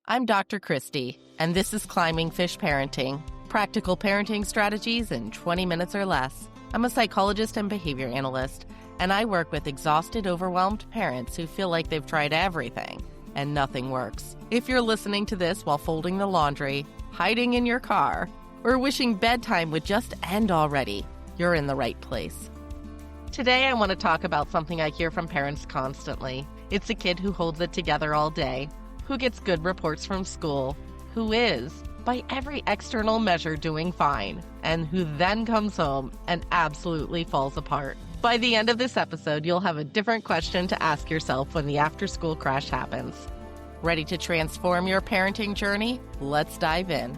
I'm Dr. Christy, and this is Climbing Fish Parenting, practical parenting strategies in 20 minutes or less. I'm a psychologist and behavior analyst, and I work with exhausted, overwhelmed parents who feel like they've tried everything and nothing works. If you're listening to this while folding the laundry, hiding in your car, or wishing bedtime would just end already, you're in the right place. Today, I want to talk about something I hear from parents constantly. It's a kid who holds it together all day, who gets good reports from school, who is, by every external measure, doing fine, and who then comes home and absolutely falls apart. By the end of this episode, you'll have a different question to ask yourself when the after-school crash happens. Ready to transform your parenting journey? Let's dive in.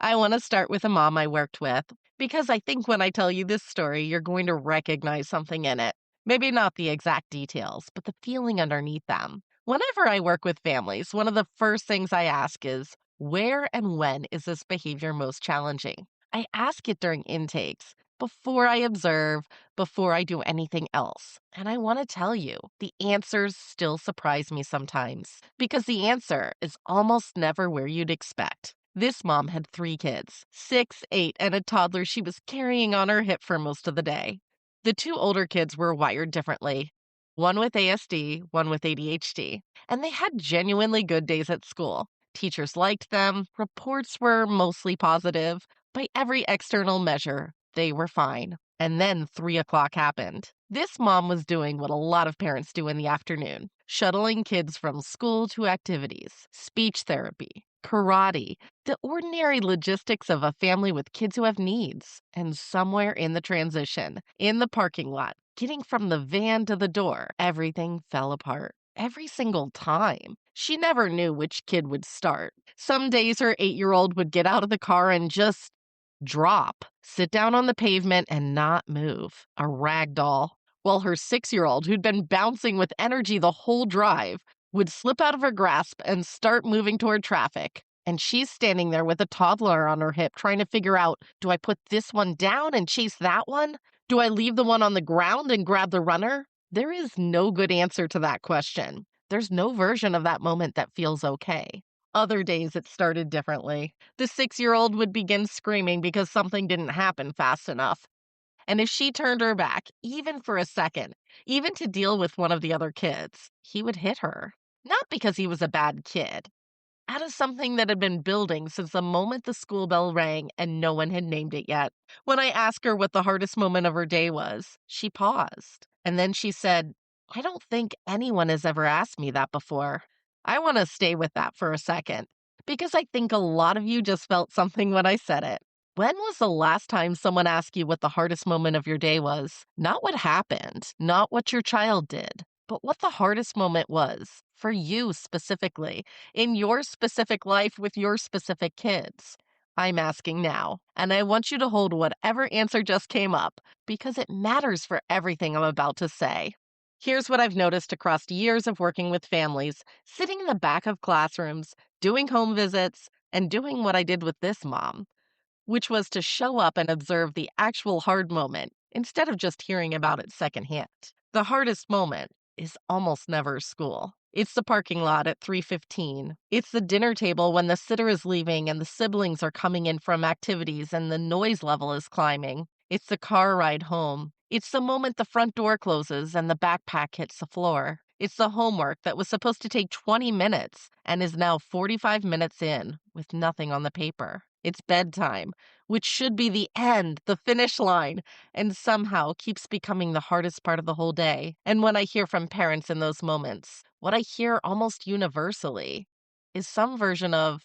I want to start with a mom I worked with, because I think when I tell you this story, you're going to recognize something in it. Maybe not the exact details, but the feeling underneath them. Whenever I work with families, one of the first things I ask is, where and when is this behavior most challenging? I ask it during intakes, before I observe, before I do anything else. And I want to tell you, the answers still surprise me sometimes, because the answer is almost never where you'd expect. This mom had 3 kids, 6, 8, and a toddler she was carrying on her hip for most of the day. The 2 older kids were wired differently, one with ASD, one with ADHD, and they had genuinely good days at school. Teachers liked them, reports were mostly positive. By every external measure, they were fine. And then 3 o'clock happened. This mom was doing what a lot of parents do in the afternoon, shuttling kids from school to activities, speech therapy, karate, the ordinary logistics of a family with kids who have needs. And somewhere in the transition, in the parking lot, getting from the van to the door, everything fell apart. Every single time. She never knew which kid would start. Some days her 8-year-old would get out of the car and just drop, sit down on the pavement and not move, a rag doll, while her 6-year-old, who'd been bouncing with energy the whole drive, would slip out of her grasp and start moving toward traffic. And she's standing there with a toddler on her hip trying to figure out, do I put this one down and chase that one? Do I leave the one on the ground and grab the runner? There is no good answer to that question. There's no version of that moment that feels okay. Other days it started differently. The 6-year-old would begin screaming because something didn't happen fast enough. And if she turned her back, even for a second, even to deal with one of the other kids, he would hit her. Not because he was a bad kid. Out of something that had been building since the moment the school bell rang and no one had named it yet. When I asked her what the hardest moment of her day was, she paused. And then she said, I don't think anyone has ever asked me that before. I want to stay with that for a second, because I think a lot of you just felt something when I said it. When was the last time someone asked you what the hardest moment of your day was? Not what happened, not what your child did, but what the hardest moment was for you specifically, in your specific life with your specific kids. I'm asking now, and I want you to hold whatever answer just came up, because it matters for everything I'm about to say. Here's what I've noticed across years of working with families, sitting in the back of classrooms, doing home visits, and doing what I did with this mom, which was to show up and observe the actual hard moment instead of just hearing about it secondhand. The hardest moment is almost never school. It's the parking lot at 3:15. It's the dinner table when the sitter is leaving and the siblings are coming in from activities and the noise level is climbing. It's the car ride home. It's the moment the front door closes and the backpack hits the floor. It's the homework that was supposed to take 20 minutes and is now 45 minutes in with nothing on the paper. It's bedtime, which should be the end, the finish line, and somehow keeps becoming the hardest part of the whole day. And when I hear from parents in those moments, what I hear almost universally is some version of,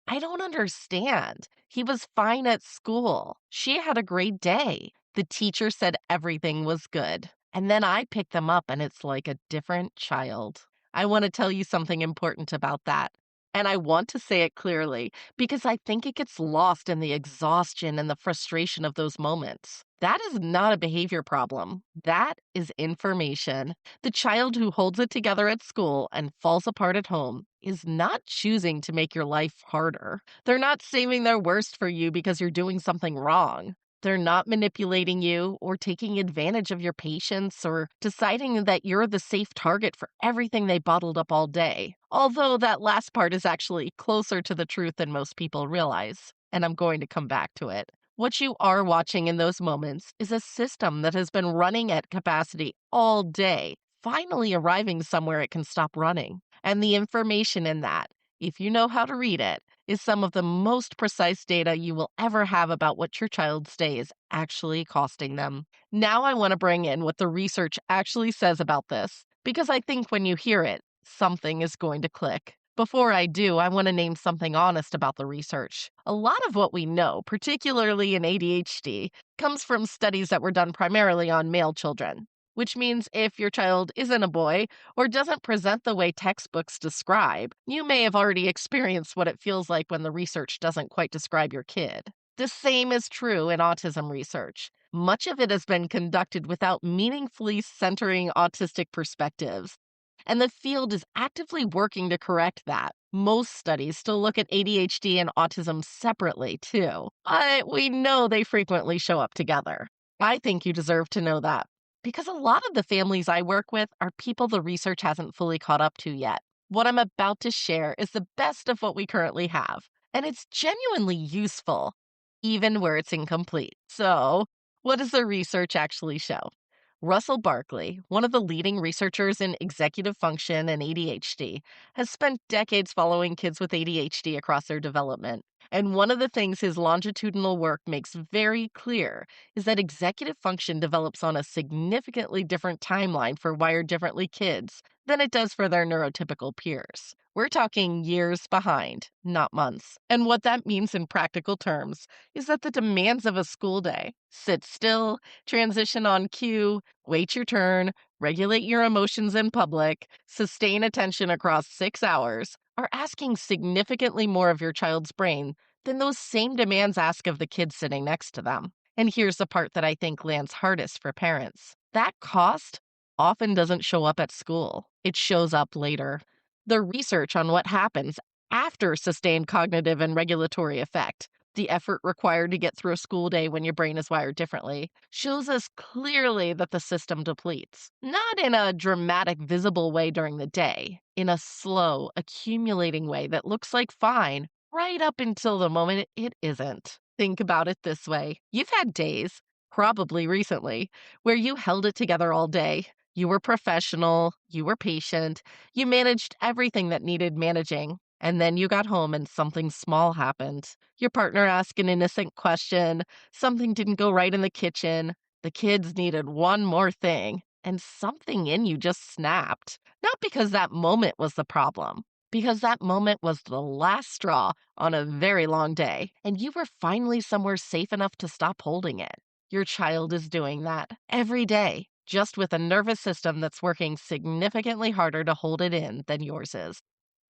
I don't understand. He was fine at school. She had a great day. The teacher said everything was good. And then I pick them up and it's like a different child. I want to tell you something important about that. And I want to say it clearly because I think it gets lost in the exhaustion and the frustration of those moments. That is not a behavior problem. That is information. The child who holds it together at school and falls apart at home is not choosing to make your life harder. They're not saving their worst for you because you're doing something wrong. They're not manipulating you or taking advantage of your patience or deciding that you're the safe target for everything they bottled up all day. Although that last part is actually closer to the truth than most people realize. And I'm going to come back to it. What you are watching in those moments is a system that has been running at capacity all day, finally arriving somewhere it can stop running. And the information in that, if you know how to read it, is some of the most precise data you will ever have about what your child's day is actually costing them. Now, I want to bring in what the research actually says about this, because I think when you hear it, something is going to click. Before I do, I want to name something honest about the research. A lot of what we know, particularly in ADHD, comes from studies that were done primarily on male children. Which means if your child isn't a boy or doesn't present the way textbooks describe, you may have already experienced what it feels like when the research doesn't quite describe your kid. The same is true in autism research. Much of it has been conducted without meaningfully centering autistic perspectives, and the field is actively working to correct that. Most studies still look at ADHD and autism separately, too, but we know they frequently show up together. I think you deserve to know that, because a lot of the families I work with are people the research hasn't fully caught up to yet. What I'm about to share is the best of what we currently have, and it's genuinely useful, even where it's incomplete. So, what does the research actually show? Russell Barkley, one of the leading researchers in executive function and ADHD, has spent decades following kids with ADHD across their development. And one of the things his longitudinal work makes very clear is that executive function develops on a significantly different timeline for wired differently kids than it does for their neurotypical peers. We're talking years behind, not months. And what that means in practical terms is that the demands of a school day, sit still, transition on cue, wait your turn, regulate your emotions in public, sustain attention across 6 hours, are asking significantly more of your child's brain than those same demands ask of the kid sitting next to them. And here's the part that I think lands hardest for parents. That cost often doesn't show up at school. It shows up later. The research on what happens after sustained cognitive and regulatory effect, the effort required to get through a school day when your brain is wired differently, shows us clearly that the system depletes. Not in a dramatic, visible way during the day, in a slow, accumulating way that looks like fine right up until the moment it isn't. Think about it this way. You've had days, probably recently, where you held it together all day. You were professional, you were patient, you managed everything that needed managing. And then you got home and something small happened. Your partner asked an innocent question, something didn't go right in the kitchen, the kids needed one more thing, and something in you just snapped. Not because that moment was the problem, because that moment was the last straw on a very long day, and you were finally somewhere safe enough to stop holding it. Your child is doing that every day, just with a nervous system that's working significantly harder to hold it in than yours is.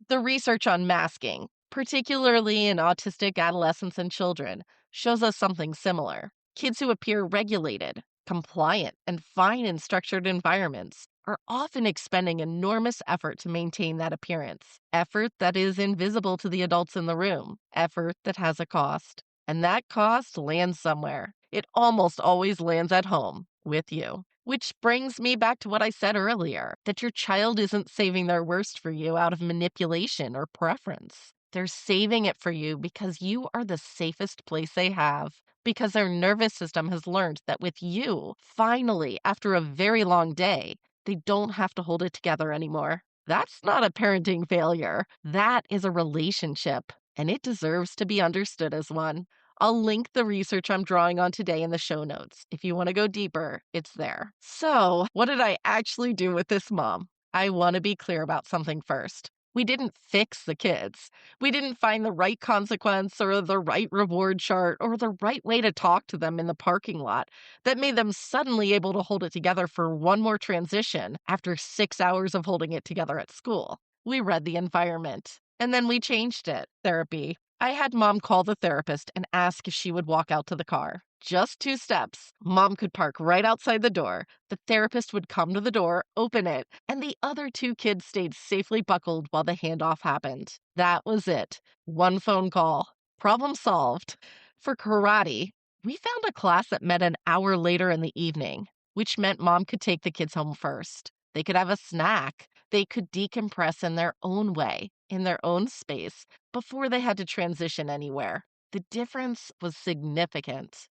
The research on masking, particularly in autistic adolescents and children, shows us something similar. Kids who appear regulated, compliant, and fine in structured environments are often expending enormous effort to maintain that appearance. Effort that is invisible to the adults in the room, effort that has a cost. And that cost lands somewhere. It almost always lands at home with you. Which brings me back to what I said earlier, that your child isn't saving their worst for you out of manipulation or preference. They're saving it for you because you are the safest place they have, because their nervous system has learned that with you, finally, after a very long day, they don't have to hold it together anymore. That's not a parenting failure. That is a relationship, and it deserves to be understood as one. I'll link the research I'm drawing on today in the show notes. If you want to go deeper, it's there. So, what did I actually do with this mom? I want to be clear about something first. We didn't fix the kids. We didn't find the right consequence or the right reward chart or the right way to talk to them in the parking lot that made them suddenly able to hold it together for one more transition after 6 hours of holding it together at school. We read the environment, and then we changed it. Therapy. I had mom call the therapist and ask if she would walk out to the car. Just 2 steps. Mom could park right outside the door. The therapist would come to the door, open it, and the other 2 kids stayed safely buckled while the handoff happened. That was it. One phone call. Problem solved. For karate, We found a class that met an hour later in the evening, which meant mom could take the kids home first. They could have a snack. They could decompress in their own way, in their own space, before they had to transition anywhere. The difference was significant.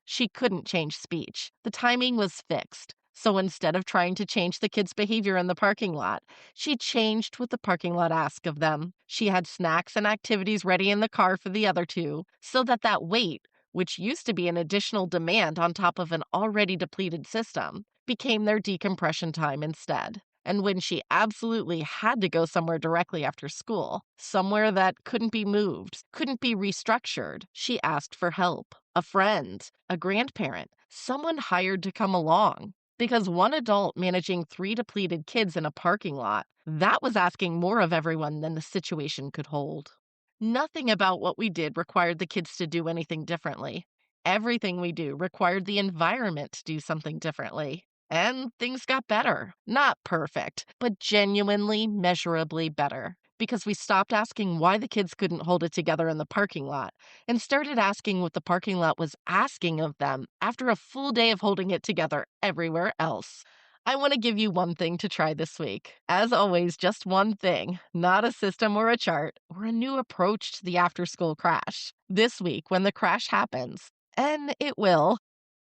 She couldn't change speech. The timing was fixed. So instead of trying to change the kids' behavior in the parking lot, she changed what the parking lot asked of them. She had snacks and activities ready in the car for the other two, so that wait, which used to be an additional demand on top of an already depleted system, became their decompression time instead. And when she absolutely had to go somewhere directly after school, somewhere that couldn't be moved, couldn't be restructured, she asked for help. A friend, a grandparent, someone hired to come along. Because one adult managing 3 depleted kids in a parking lot, that was asking more of everyone than the situation could hold. Nothing about what we did required the kids to do anything differently. Everything we do required the environment to do something differently. And things got better. Not perfect, but genuinely, measurably better. Because we stopped asking why the kids couldn't hold it together in the parking lot and started asking what the parking lot was asking of them after a full day of holding it together everywhere else. I want to give you one thing to try this week. As always, just one thing, not a system or a chart or a new approach to the after school crash. This week, when the crash happens, and it will,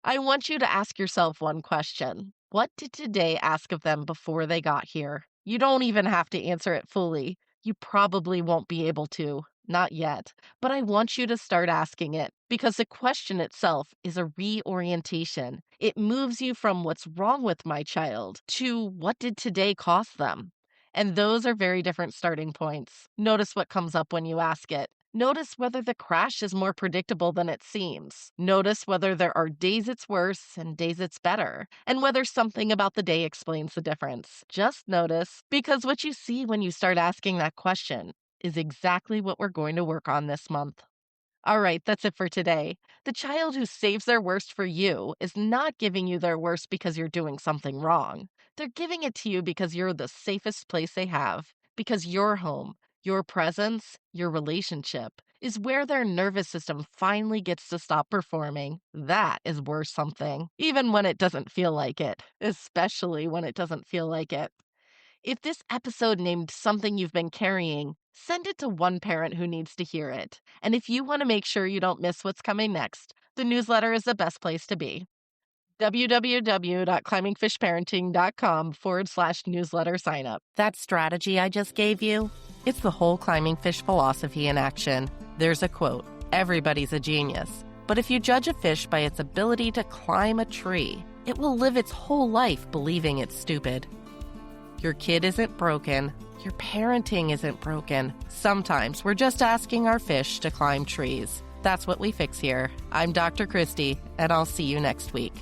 I want you to ask yourself one question. What did today ask of them before they got here? You don't even have to answer it fully. You probably won't be able to. Not yet. But I want you to start asking it because the question itself is a reorientation. It moves you from what's wrong with my child to what did today cost them? And those are very different starting points. Notice what comes up when you ask it. Notice whether the crash is more predictable than it seems. Notice whether there are days it's worse and days it's better, and whether something about the day explains the difference. Just notice, because what you see when you start asking that question is exactly what we're going to work on this month. All right, that's it for today. The child who saves their worst for you is not giving you their worst because you're doing something wrong. They're giving it to you because you're the safest place they have, because your home, your presence, your relationship is where their nervous system finally gets to stop performing. That is worth something, even when it doesn't feel like it, especially when it doesn't feel like it. If this episode named something you've been carrying, send it to one parent who needs to hear it. And if you want to make sure you don't miss what's coming next, the newsletter is the best place to be. www.climbingfishparenting.com/newsletter sign up. That strategy I just gave you, it's the whole climbing fish philosophy in action. There's a quote, everybody's a genius. But if you judge a fish by its ability to climb a tree, it will live its whole life believing it's stupid. Your kid isn't broken. Your parenting isn't broken. Sometimes we're just asking our fish to climb trees. That's what we fix here. I'm Dr. Christy, and I'll see you next week.